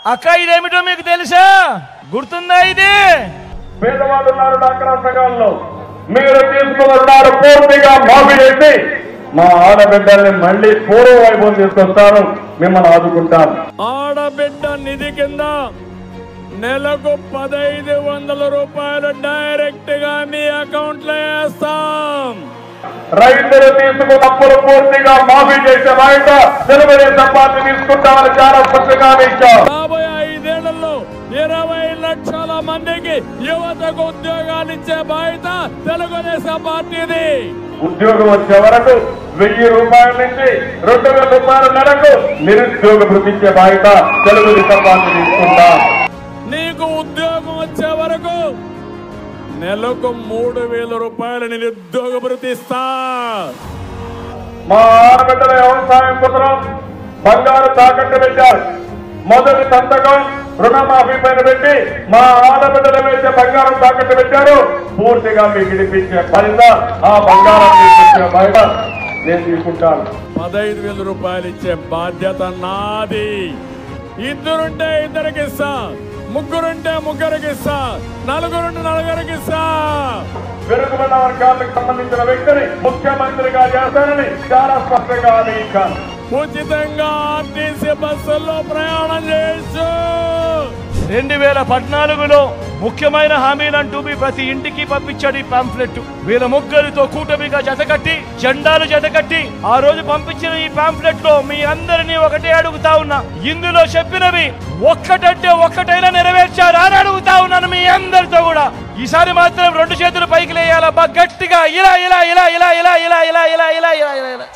అక్క ఇదేమిటో మీకు తెలుసా? గుర్తుందా? ఇది పేదవాళ్ళు ఉన్నారు డాక్రా సంఘాల్లో, మీరు తీసుకున్న రుణాలు పూర్తిగా మాఫీ చేసి మా ఆడబిడ్డల్ని మళ్ళీ పూర్వ వైభవం తీసుకొస్తాను, మిమ్మల్ని ఆదుకుంటాను. ఆడబిడ్డ నిధి కింద నెలకు 1500 రూపాయలు డైరెక్ట్ గా మీ అకౌంట్ లో వేస్తాం. రైతులు తీసుకున్న అప్పులు పూర్తిగా మాఫీ చేసే బాధ్యత తెలుగుదేశం పార్టీ తీసుకుంటామని చాలా స్పష్టంగా ఇచ్చాం. రాబోయే 5 ఏళ్లలో 20 లక్షల మందికి యువతకు ఉద్యోగాలు ఇచ్చే బాధ్యత తెలుగుదేశం పార్టీది. ఉద్యోగం వచ్చే వరకు 1000 రూపాయల నుంచి 2000 రూపాయల నెలకు నిరుద్యోగ భృతి ఇచ్చే బాధ్యత తెలుగుదేశం పార్టీ తీసుకుంటాం. నీకు ఉద్యోగం వచ్చే వరకు నెలకు 3000 రూపాయలు నిరుద్యోగ భృతి ఇస్తా. మా ఆడబిడ్డల వ్యవసాయం కోసం బంగారు తాకట్టు పెట్టారు. మొదటి సంతకం రుణమాఫీ పైన పెట్టి మా ఆడబిడ్డల వేసే బంగారం తాకట్టు పెట్టారు. పూర్తిగా మీకు విడిపించే బాధ్యత, ఆ బంగారం ఇచ్చే బాధ్యత నేను తీసుకుంటాను. 15,000 రూపాయలు ఇచ్చే బాధ్యత నాది. ఇద్దరుంటే ఇద్దరికి ఇస్తా, ముగ్గురుంటే ముగ్గురికి ఇస్తా, నలుగురుంటే నలుగురికి ఇస్తా. వెనుకబడిన వర్గాలకు సంబంధించిన వ్యక్తిని ముఖ్యమంత్రిగా చేస్తానని చాలా స్పష్టంగా హామీ ఇచ్చాను. ఉచితంగా ఆర్టీసీ బస్సుల్లో ప్రయాణం చేయొచ్చు. 2014లో ముఖ్యమైన హామీలంటూ మీ ప్రతి ఇంటికి పంపించాడు ఈ పాంఫ్లెట్. వీళ్ళ ముగ్గురితో కూటమిగా జతకట్టి, జెండాలు జతకట్టి ఆ రోజు పంపించిన ఈ పాంఫ్లెట్ లో మీ అందరినీ ఒకటే అడుగుతా ఉన్నా, ఇందులో చెప్పినవి ఒక్కటంటే ఒక్కటైనా నెరవేర్చారా అని అడుగుతా ఉన్నాను మీ అందరితో కూడా. ఈసారి మాత్రం 2 చేతులు పైకి లేయాలబ్బా గట్టిగా, ఇలా ఇలా ఇలా ఇలా ఇలా ఇలా ఇలా ఇలా ఇలా ఇలా ఇలా.